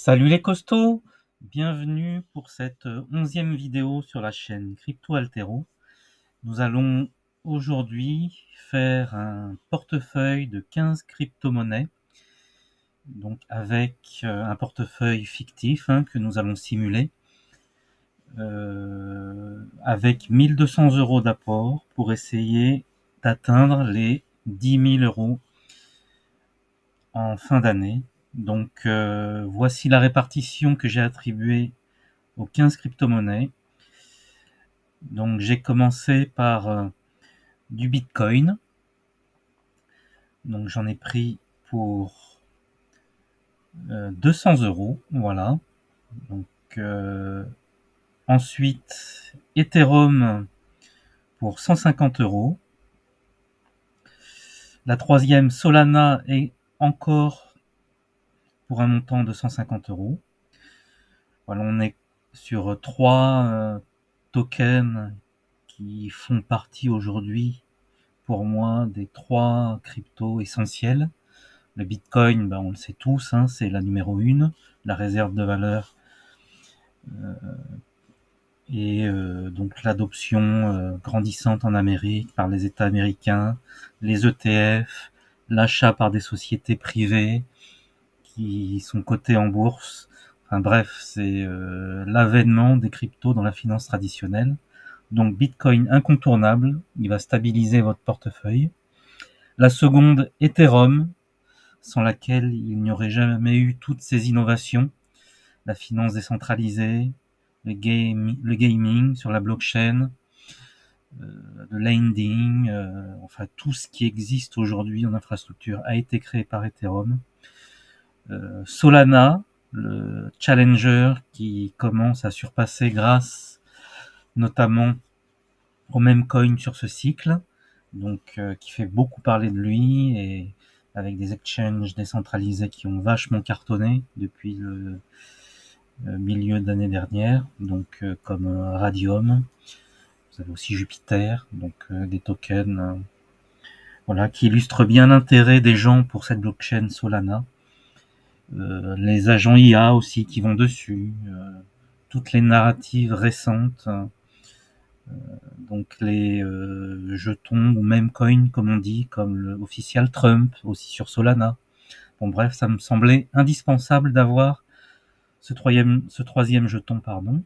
Salut les costauds, bienvenue pour cette 11e vidéo sur la chaîne Crypto Altero. Nous allons aujourd'hui faire un portefeuille de 15 crypto-monnaies, donc avec un portefeuille fictif que nous allons simuler, avec 1200 € d'apport pour essayer d'atteindre les 10 000 € en fin d'année. Donc voici la répartition que j'ai attribuée aux 15 crypto-monnaies. Donc j'ai commencé par du Bitcoin. Donc j'en ai pris pour 200 €. Voilà. Donc ensuite Ethereum pour 150 €. La troisième Solana est encore pour un montant de 150 €. Voilà, on est sur trois tokens qui font partie aujourd'hui pour moi des trois cryptos essentiels. Le Bitcoin, on le sait tous, c'est la numéro 1, la réserve de valeur, et donc l'adoption grandissante en Amérique par les États américains, les ETF, l'achat par des sociétés privées qui sont cotées en bourse. Enfin bref, c'est l'avènement des cryptos dans la finance traditionnelle. Donc Bitcoin incontournable, il va stabiliser votre portefeuille. La seconde, Ethereum, sans laquelle il n'y aurait jamais eu toutes ces innovations, la finance décentralisée, le gaming sur la blockchain, le lending, enfin tout ce qui existe aujourd'hui en infrastructure a été créé par Ethereum. Solana, le challenger qui commence à surpasser grâce notamment au même coin sur ce cycle, donc qui fait beaucoup parler de lui, et avec des exchanges décentralisés qui ont vachement cartonné depuis le milieu d'année dernière, donc comme Radium. Vous avez aussi Jupiter, donc des tokens voilà, qui illustrent bien l'intérêt des gens pour cette blockchain Solana. Les agents IA aussi qui vont dessus, toutes les narratives récentes, donc les jetons ou même coins comme on dit, comme le official Trump aussi sur Solana. Bon bref, ça me semblait indispensable d'avoir ce troisième jeton, pardon.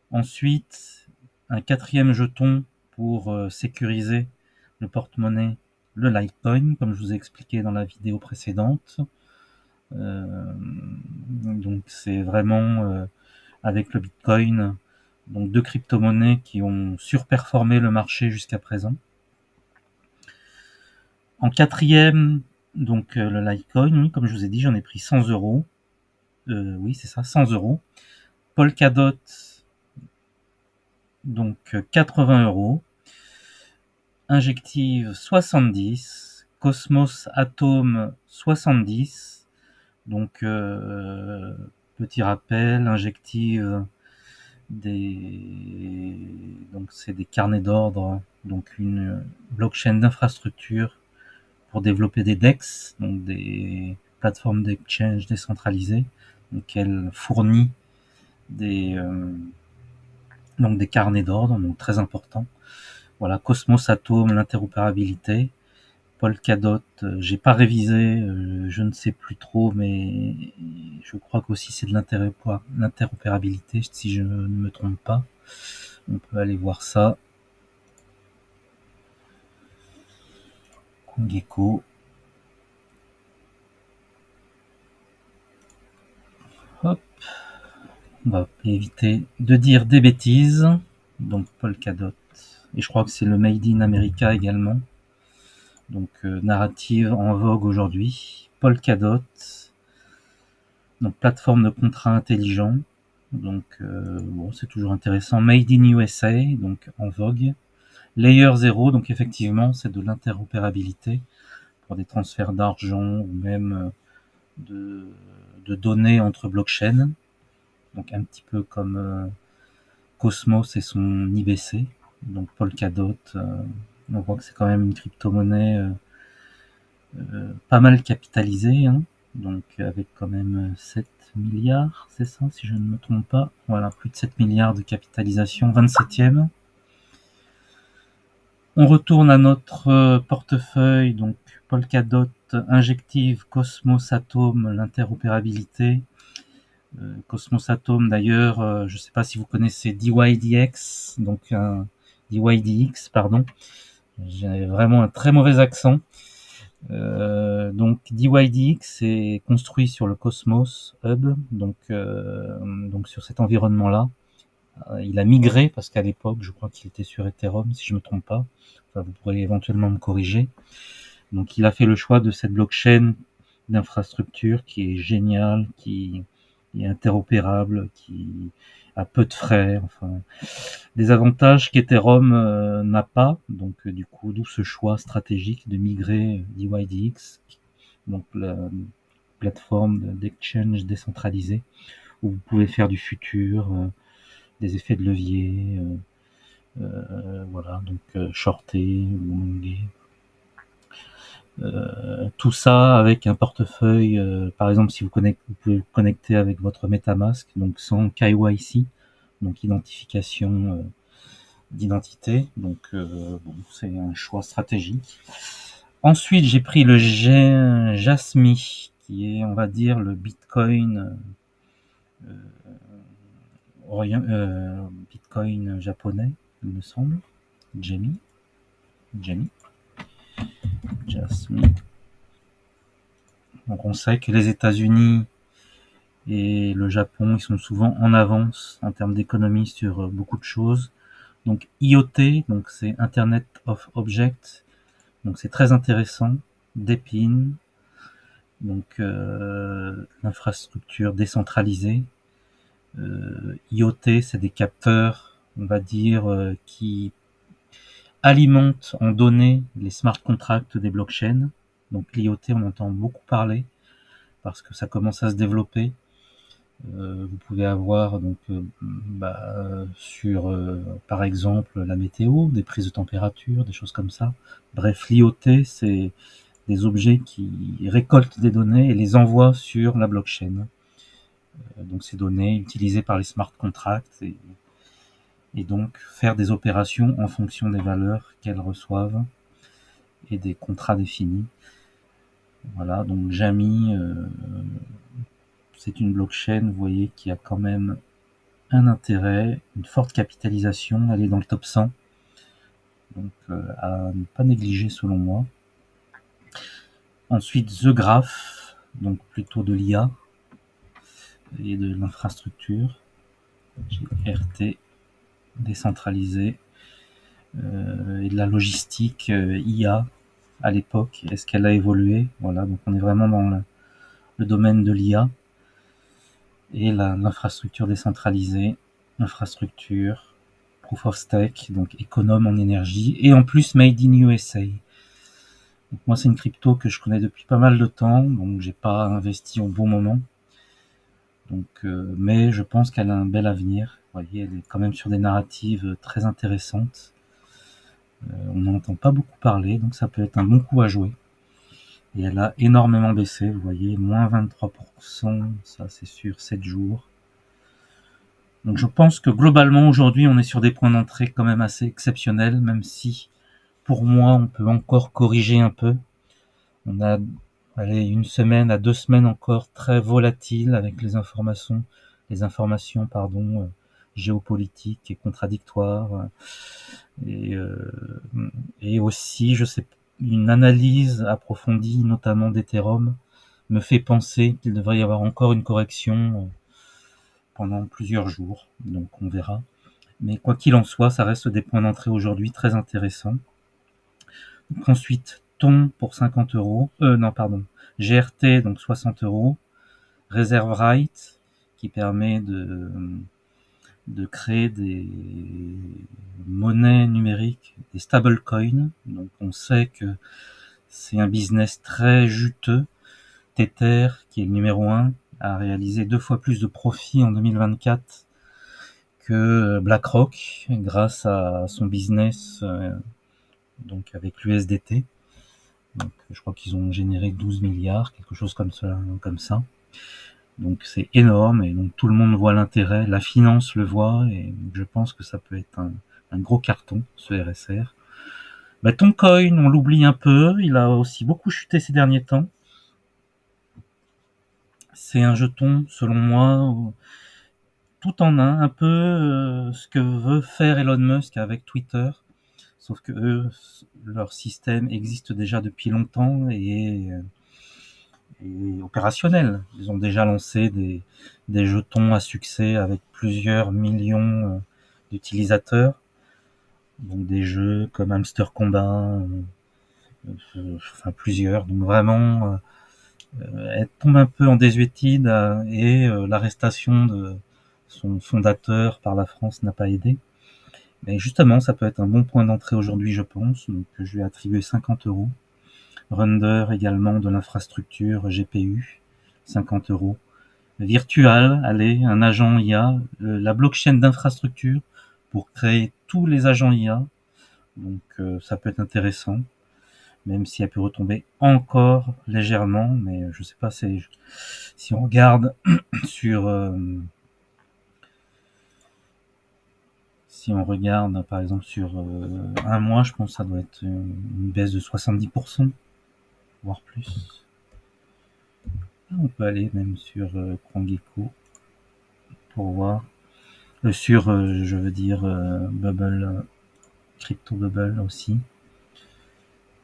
Ensuite, un quatrième jeton pour sécuriser le porte-monnaie, le Litecoin, comme je vous ai expliqué dans la vidéo précédente. Donc c'est vraiment avec le Bitcoin, donc deux crypto-monnaies qui ont surperformé le marché jusqu'à présent. En quatrième, donc le Litecoin, oui, comme je vous ai dit, j'en ai pris 100 €. Oui, c'est ça, 100 €. Polkadot, donc 80 €. Injective 70, Cosmos Atom 70. Donc petit rappel, Injective, donc c'est des carnets d'ordre, donc une blockchain d'infrastructure pour développer des DEX, donc des plateformes d'exchange décentralisées. Donc elle fournit donc des carnets d'ordre, donc très importants. Voilà, Cosmos Atom, l'interopérabilité. Polkadot, j'ai pas révisé, je ne sais plus trop, mais je crois qu'aussi c'est de l'interopérabilité, si je ne me trompe pas. On peut aller voir ça. CoinGecko. Hop. On va éviter de dire des bêtises. Donc Polkadot. Et je crois que c'est le Made in America également. Donc narrative en vogue aujourd'hui. Polkadot. Donc plateforme de contrats intelligents. Donc bon, c'est toujours intéressant. Made in USA, donc en vogue. Layer 0, donc effectivement c'est de l'interopérabilité pour des transferts d'argent ou même de données entre blockchains. Donc un petit peu comme Cosmos et son IBC. Donc Polkadot, on voit que c'est quand même une crypto-monnaie pas mal capitalisée, donc avec quand même 7 milliards, c'est ça, si je ne me trompe pas. Voilà, plus de 7 milliards de capitalisation, 27e. On retourne à notre portefeuille, donc Polkadot, Injective, Cosmos Atom, l'interopérabilité. Cosmos Atom, d'ailleurs, je ne sais pas si vous connaissez DYDX, donc DYDX, pardon. J'ai vraiment un très mauvais accent. Donc DYDX est construit sur le Cosmos Hub, donc sur cet environnement-là. Il a migré parce qu'à l'époque, je crois qu'il était sur Ethereum, si je me trompe pas. Enfin, vous pourrez éventuellement me corriger. Donc il a fait le choix de cette blockchain d'infrastructure qui est géniale, qui est interopérable, qui a peu de frais, enfin des avantages qu'Ethereum n'a pas. Donc du coup, d'où ce choix stratégique de migrer DYDX, donc la plateforme d'exchange décentralisée où vous pouvez faire du futur, des effets de levier, voilà, donc shorter ou longer. Tout ça avec un portefeuille, par exemple si vous pouvez vous connecter avec votre MetaMask, donc sans KYC, donc identification d'identité, donc bon, c'est un choix stratégique. Ensuite j'ai pris le Jasmy, qui est on va dire le Bitcoin Bitcoin japonais, il me semble. Jasmy. Donc on sait que les États-Unis et le Japon, ils sont souvent en avance en termes d'économie sur beaucoup de choses. Donc IoT, donc c'est Internet of Objects, donc c'est très intéressant. DePIN, donc l'infrastructure décentralisée. IoT, c'est des capteurs, on va dire, qui alimentent en données les smart contracts des blockchains. Donc l'IoT, on entend beaucoup parler parce que ça commence à se développer. Vous pouvez avoir donc sur par exemple la météo, des prises de température, des choses comme ça. Bref, l'IoT, c'est des objets qui récoltent des données et les envoient sur la blockchain. Donc ces données utilisées par les smart contracts et donc faire des opérations en fonction des valeurs qu'elles reçoivent et des contrats définis. Voilà, donc Jamy, c'est une blockchain, vous voyez, qui a quand même un intérêt, une forte capitalisation, elle est dans le top 100, donc à ne pas négliger selon moi. Ensuite The Graph, donc plutôt de l'IA et de l'infrastructure, RT décentralisé, et de la logistique IA à l'époque. Est-ce qu'elle a évolué? Voilà, donc on est vraiment dans le domaine de l'IA et l'infrastructure décentralisée, infrastructure, proof of stake, donc économe en énergie, et en plus made in USA. Donc moi, c'est une crypto que je connais depuis pas mal de temps, donc j'ai pas investi au bon moment. Donc, mais je pense qu'elle a un bel avenir. Vous voyez, elle est quand même sur des narratives très intéressantes. On n'en entend pas beaucoup parler, donc ça peut être un bon coup à jouer. Et elle a énormément baissé, vous voyez, moins 23%, ça c'est sur 7 jours. Donc je pense que globalement aujourd'hui on est sur des points d'entrée quand même assez exceptionnels, même si pour moi on peut encore corriger un peu. On a une semaine à 2 semaines encore très volatiles avec les informations géopolitiques et contradictoires. Et aussi, je sais, une analyse approfondie, notamment d'Ethereum, me fait penser qu'il devrait y avoir encore une correction pendant plusieurs jours. Donc on verra. Mais quoi qu'il en soit, ça reste des points d'entrée aujourd'hui très intéressants. Donc, ensuite, Ton pour 50 euros. Non, pardon. GRT, donc 60 euros. Reserve Right, qui permet de créer des monnaies numériques, des stablecoins. Donc on sait que c'est un business très juteux. Tether, qui est le numéro 1, a réalisé 2 fois plus de profit en 2024 que BlackRock grâce à son business donc avec l'USDT. Donc, je crois qu'ils ont généré 12 milliards, quelque chose comme ça. Donc c'est énorme et donc tout le monde voit l'intérêt, la finance le voit et je pense que ça peut être un gros carton, ce RSR. Bah, Toncoin, on l'oublie un peu, il a aussi beaucoup chuté ces derniers temps. C'est un jeton, selon moi, tout en un peu ce que veut faire Elon Musk avec Twitter, sauf que eux, leur système existe déjà depuis longtemps et opérationnel. Ils ont déjà lancé des jetons à succès avec plusieurs millions d'utilisateurs. Donc des jeux comme Hamster Combat, enfin plusieurs. Donc vraiment, elle tombe un peu en désuétude et l'arrestation de son fondateur par la France n'a pas aidé. Mais justement, ça peut être un bon point d'entrée aujourd'hui, je pense. Donc je lui ai attribué 50 €. Render également de l'infrastructure GPU, 50 €. Virtual, allez, un agent IA, la blockchain d'infrastructure pour créer tous les agents IA. Donc ça peut être intéressant, même si elle peut retomber encore légèrement, mais je sais pas si on regarde sur si on regarde par exemple sur un mois, je pense que ça doit être une baisse de 70%, voire plus. On peut aller même sur CoinGecko pour voir. Sur, je veux dire, Bubble, Crypto Bubble aussi.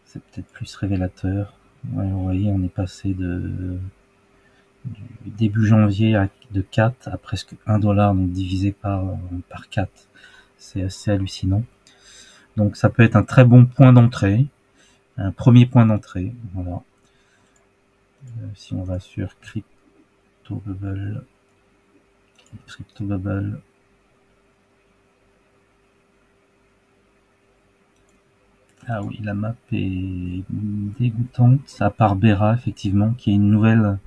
C'est peut-être plus révélateur. Ouais, vous voyez, on est passé du début janvier de 4 à presque 1 $, donc divisé par 4. C'est assez hallucinant. Donc ça peut être un très bon point d'entrée, un premier point d'entrée. Voilà. Si on va sur Crypto Bubble, ah oui, la map est dégoûtante, à part Bera, effectivement, qui est une nouvelle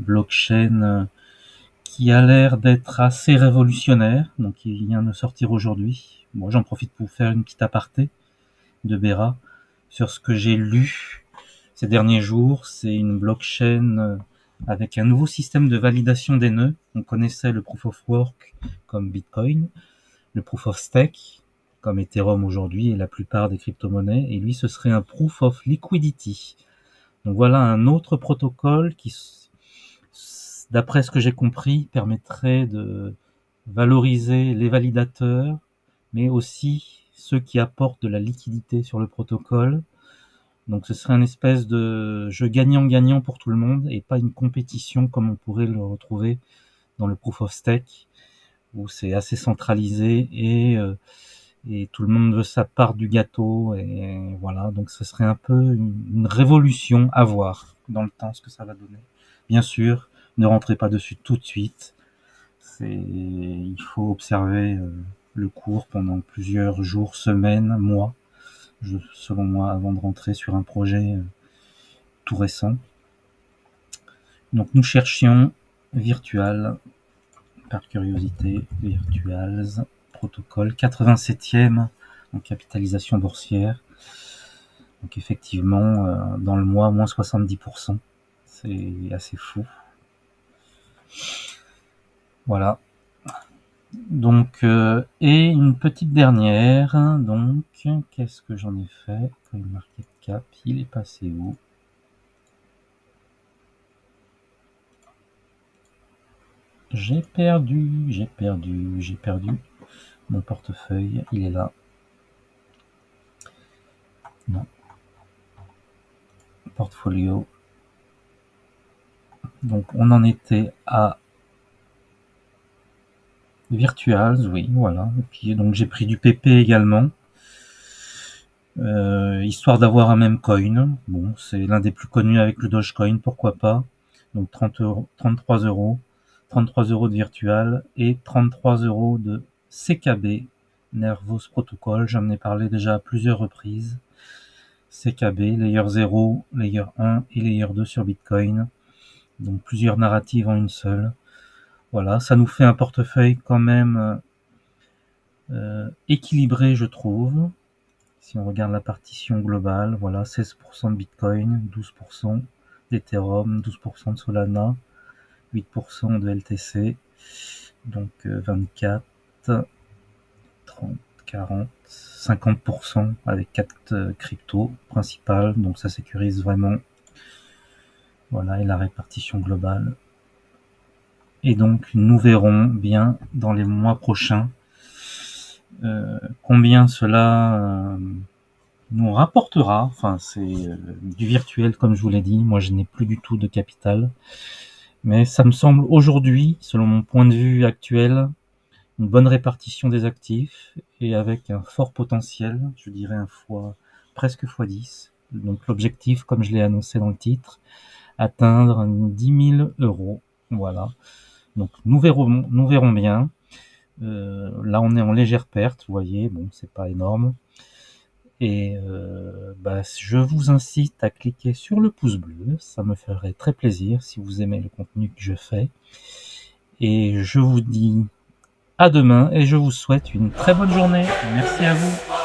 blockchain qui a l'air d'être assez révolutionnaire, donc il vient de sortir aujourd'hui. Moi, j'en profite pour faire une petite aparté de Bera sur ce que j'ai lu ces derniers jours. C'est une blockchain avec un nouveau système de validation des nœuds. On connaissait le Proof of Work comme Bitcoin, le Proof of Stake comme Ethereum aujourd'hui et la plupart des crypto-monnaies, et lui ce serait un Proof of Liquidity. Donc voilà un autre protocole qui, d'après ce que j'ai compris, permettrait de valoriser les validateurs, mais aussi ceux qui apportent de la liquidité sur le protocole. Donc ce serait une espèce de jeu gagnant-gagnant pour tout le monde et pas une compétition comme on pourrait le retrouver dans le Proof of Stake, où c'est assez centralisé et tout le monde veut sa part du gâteau, et voilà. Donc ce serait un peu une révolution à voir dans le temps ce que ça va donner. Bien sûr, ne rentrez pas dessus tout de suite. Il faut observer le cours pendant plusieurs jours, semaines, mois, selon moi, avant de rentrer sur un projet tout récent. Donc nous cherchions Virtual, par curiosité, Virtuals, protocole 87e en capitalisation boursière. Donc effectivement, dans le mois, moins 70%. C'est assez fou. Voilà. Donc, et une petite dernière. Donc, qu'est-ce que j'en ai fait? CoinMarketCap, il est passé où? J'ai perdu mon portefeuille, il est là. Non. Portfolio. Donc on en était à Virtuals, oui, voilà. Et puis donc j'ai pris du PP également, histoire d'avoir un même coin. Bon, c'est l'un des plus connus avec le Dogecoin, pourquoi pas. Donc 33 €, 33 € de Virtual et 33 € de CKB, Nervos Protocol. J'en ai parlé déjà à plusieurs reprises. CKB, Layer 0, Layer 1 et Layer 2 sur Bitcoin. Donc plusieurs narratives en une seule. Voilà, ça nous fait un portefeuille quand même équilibré, je trouve. Si on regarde la partition globale, voilà, 16% de Bitcoin, 12% d'Ethereum, 12% de Solana, 8% de LTC, donc 24, 30, 40, 50% avec 4 cryptos principales, donc ça sécurise vraiment. Voilà, et la répartition globale. Et donc nous verrons bien dans les mois prochains combien cela nous rapportera. Enfin, c'est du virtuel, comme je vous l'ai dit. Moi, je n'ai plus du tout de capital. Mais ça me semble aujourd'hui, selon mon point de vue actuel, une bonne répartition des actifs et avec un fort potentiel, je dirais presque x10. Donc l'objectif, comme je l'ai annoncé dans le titre, atteindre 10 000 euros. Voilà. Donc nous verrons bien. Là, on est en légère perte, vous voyez. Bon, c'est pas énorme. Et je vous incite à cliquer sur le pouce bleu, ça me ferait très plaisir si vous aimez le contenu que je fais. Et je vous dis à demain et je vous souhaite une très bonne journée. Merci à vous.